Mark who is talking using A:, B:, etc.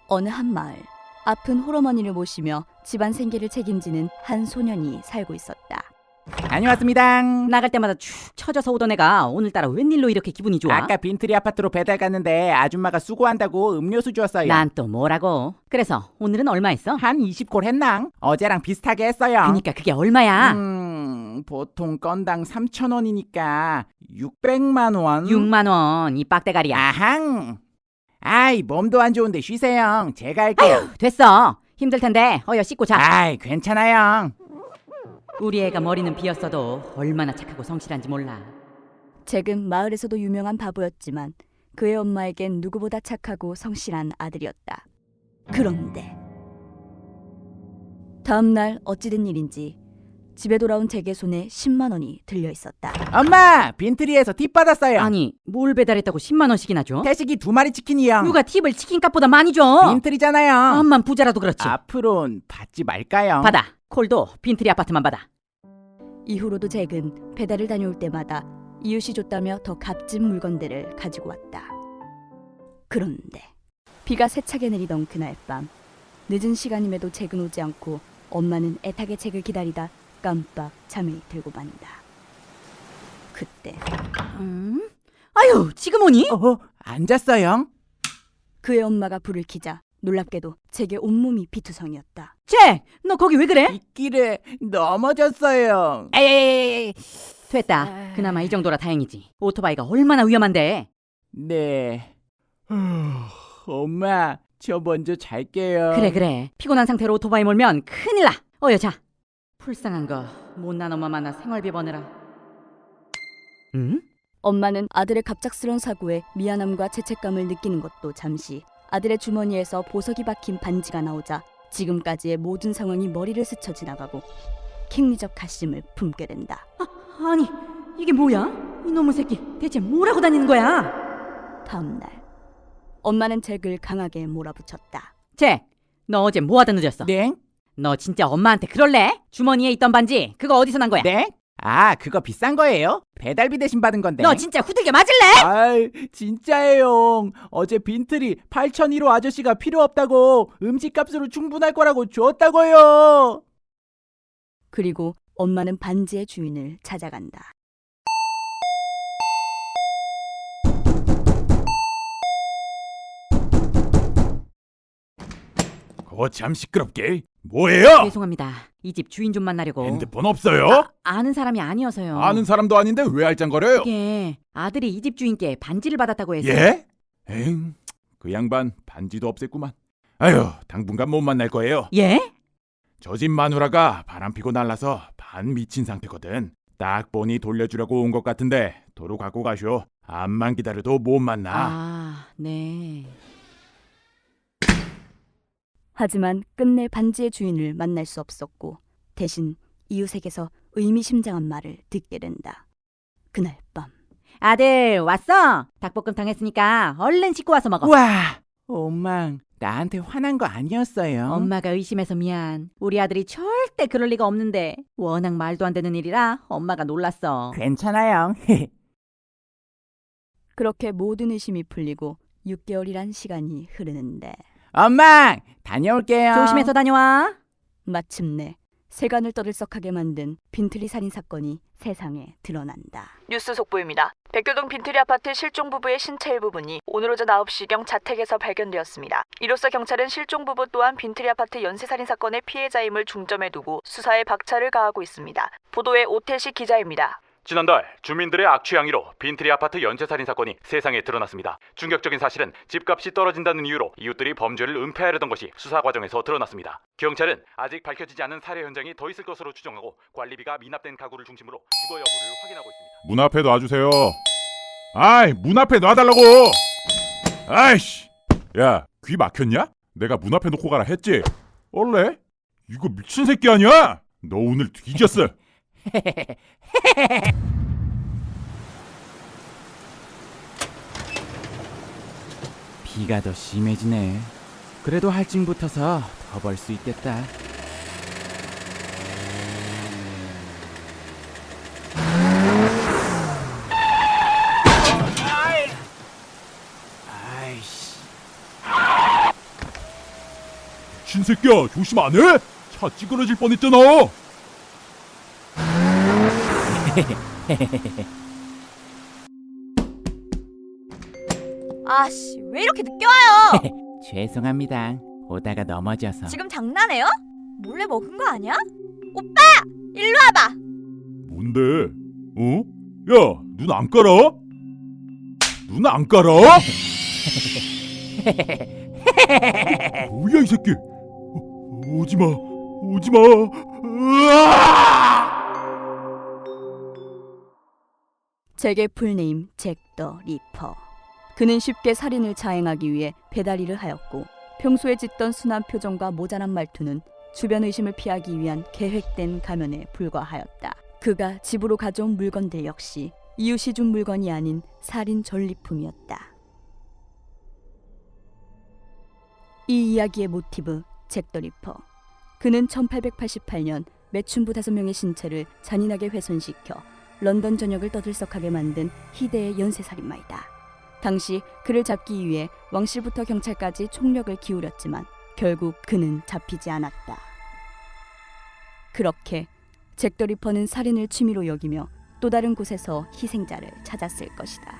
A: 어느 한 마을, 아픈 홀어머니를 모시며 집안 생계를 책임지는 한 소년이 살고 있었다.
B: 다녀왔습니다.
C: 나갈 때마다 축 처져서 오던 애가 오늘따라 웬일로 이렇게 기분이 좋아?
B: 아까 빈트리 아파트로 배달 갔는데 아줌마가 수고한다고 음료수 줬어요.
C: 난 또 뭐라고? 그래서 오늘은 얼마 했어?
B: 한 20콜 했낭? 어제랑 비슷하게 했어요.
C: 그니까 그게 얼마야?
B: 보통 건당 3,000원이니까 600만 원.
C: 6만 원, 이 빡대가리야.
B: 아항. 아이, 몸도 안 좋은데 쉬세요. 제가 할게요.
C: 됐어. 힘들 텐데 어여 씻고 자.
B: 아이, 괜찮아요.
C: 우리 애가 머리는 비었어도 얼마나 착하고 성실한지 몰라.
A: 잭은 마을에서도 유명한 바보였지만 그의 엄마에겐 누구보다 착하고 성실한 아들이었다. 그런데 다음 날 어찌된 일인지 집에 돌아온 잭의 손에 10만 원이 들려 있었다.
B: 엄마, 빈트리에서 팁 받았어요.
C: 아니 뭘 배달했다고 10만 원씩이나 줘?
B: 태식이 2마리 치킨이요.
C: 누가 팁을 치킨값보다 많이 줘?
B: 빈트리잖아요.
C: 암만 부자라도 그렇지.
B: 앞으론 받지 말까요?
C: 받아. 콜도 빈트리 아파트만 받아.
A: 이후로도 잭은 배달을 다녀올 때마다 이웃이 줬다며 더 값진 물건들을 가지고 왔다. 그런데 비가 세차게 내리던 그날 밤, 늦은 시간임에도 잭은 오지 않고 엄마는 애타게 잭을 기다리다 깜빡 잠이 들고 만다. 그때
C: 아유 지금 오니?
B: 안 잤어요?
A: 그의 엄마가 불을 켜자 놀랍게도 잭의 온몸이 피투성이었다.
C: 잭! 너 거기 왜 그래?
B: 빗길에 넘어졌어요.
C: 에이 됐다. 그나마 이 정도라 다행이지. 오토바이가 얼마나 위험한데.
B: 네. 엄마, 저 먼저 잘게요.
C: 그래 피곤한 상태로 오토바이 몰면 큰일 나. 어여 자. 불쌍한 거 못난 엄마 만나 생활비 버느라. 응?
A: 엄마는 아들의 갑작스러운 사고에 미안함과 죄책감을 느끼는 것도 잠시, 아들의 주머니에서 보석이 박힌 반지가 나오자 지금까지의 모든 상황이 머리를 스쳐 지나가고 킹리적 가심을 품게 된다.
C: 아니 이게 뭐야? 이놈의 새끼 대체 뭐라고 다니는 거야?
A: 다음 날 엄마는 잭을 강하게 몰아붙였다.
C: 잭! 너 어제 뭐하다 늦었어?
B: 네?
C: 너 진짜 엄마한테 그럴래? 주머니에 있던 반지 그거 어디서 난 거야?
B: 네? 아, 그거 비싼 거예요? 배달비 대신 받은 건데.
C: 너 진짜 후들겨 맞을래?
B: 아이, 진짜예요. 어제 빈트리 8,001호 아저씨가 필요 없다고 음식값으로 충분할 거라고 줬다고요.
A: 그리고 엄마는 반지의 주인을 찾아간다.
D: 거참 시끄럽게. 뭐예요?
C: 죄송합니다. 이 집 주인 좀 만나려고.
D: 핸드폰 없어요?
C: 아는 사람이 아니어서요.
D: 아는 사람도 아닌데 왜 알짱거려요?
C: 이게 아들이 이 집 주인께 반지를 받았다고 해서.
D: 예? 엥, 그 양반 반지도 없앴구만. 아휴, 당분간 못 만날 거예요.
C: 예?
D: 저 집 마누라가 바람피고 날라서 반 미친 상태거든. 딱 보니 돌려주려고 온 것 같은데 도로 갖고 가쇼. 암만 기다려도 못 만나.
C: 아, 네.
A: 하지만 끝내 반지의 주인을 만날 수 없었고 대신 이웃에게서 의미심장한 말을 듣게 된다. 그날 밤
C: 아들 왔어? 닭볶음탕 했으니까 얼른 씻고 와서 먹어.
B: 와, 엄마, 나한테 화난 거 아니었어요?
C: 엄마가 의심해서 미안. 우리 아들이 절대 그럴 리가 없는데 워낙 말도 안 되는 일이라 엄마가 놀랐어.
B: 괜찮아요.
A: 그렇게 모든 의심이 풀리고 6개월이란 시간이 흐르는데
B: 엄마, 다녀올게요.
C: 조심해서 다녀와.
A: 마침내 세간을 떠들썩하게 만든 빈트리 살인 사건이 세상에 드러난다. 뉴스 속보입니다. 백교동 빈트리 아파트 실종 부부의 신체 일부분이 오늘 오전 9시경 자택에서 발견되었습니다. 이로써 경찰은 실종 부부 또한 빈트리 아파트 연쇄살인 사건의 피해자임을 중점에 두고 수사에 박차를 가하고 있습니다. 보도에 오태식 기자입니다.
E: 지난달 주민들의 악취향이로 빈트리 아파트 연쇄살인 사건이 세상에 드러났습니다. 충격적인 사실은 집값이 떨어진다는 이유로 이웃들이 범죄를 은폐하려던 것이 수사 과정에서 드러났습니다. 경찰은 아직 밝혀지지 않은 살해 현장이 더 있을 것으로 추정하고 관리비가 미납된 가구를 중심으로 주거 여부를 확인하고 있습니다.
D: 문 앞에 놔주세요. 아이, 문 앞에 놔달라고. 아이씨, 야, 귀 막혔냐? 내가 문 앞에 놓고 가라 했지. 원래 이거 미친 새끼 아니야? 너 오늘 뒤졌어.
B: 비가 더 심해지네. 그래도 할증 붙어서 더 벌 수 있겠다. 아이씨.
D: 미친 새끼야, 조심 안 해? 차 찌그러질 뻔했잖아.
F: 아씨, 왜 이렇게 늦게 와요?
B: 죄송합니다. 오다가 넘어져서.
F: 지금 장난해요? 몰래 먹은 거 아니야? 오빠! 일로 와봐.
D: 뭔데? 어? 야, 눈 안 깔아? 눈 안 깔아? 뭐야 이 새끼? 오지마, 오지마.
A: 잭의 풀네임 잭 더 리퍼. 그는 쉽게 살인을 자행하기 위해 배달일을 하였고 평소에 짓던 순한 표정과 모자란 말투는 주변 의심을 피하기 위한 계획된 가면에 불과하였다. 그가 집으로 가져온 물건들 역시 이웃이 준 물건이 아닌 살인 전리품이었다. 이 이야기의 모티브 잭 더 리퍼. 그는 1888년 매춘부 5명의 신체를 잔인하게 훼손시켜 런던 전역을 떠들썩하게 만든 희대의 연쇄살인마이다. 당시 그를 잡기 위해 왕실부터 경찰까지 총력을 기울였지만 결국 그는 잡히지 않았다. 그렇게 잭 더 리퍼는 살인을 취미로 여기며 또 다른 곳에서 희생자를 찾았을 것이다.